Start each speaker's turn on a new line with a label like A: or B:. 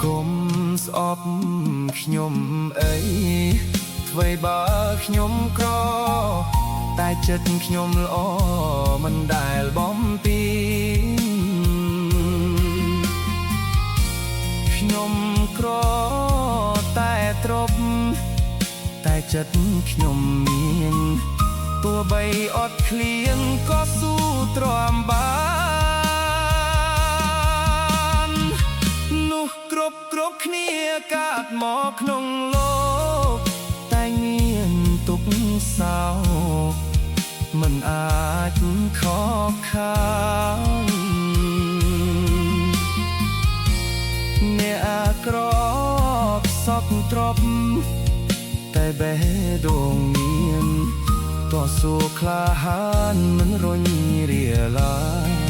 A: កុំស្អប់ខ្ញុំអីអ្វីបើខ្ញុំក្រតែចិត្តខ្ញុំល្អមិនដែលបំពីខ្ញុំក្រតែទ្រពតែចិត្តខ្ញុំមានទោះបីអត់ឃ្លៀងក៏ស៊ូទ្រាំបាននោះគ្រប់គ្នាកើតមកក្នុងលោកតែមានទុកសោមិនអាចខកខានអ្នកអាក្រក់សក់ទ្រពតែបេះដូងមានតស៊ូក្លាហានមិនរញរាលា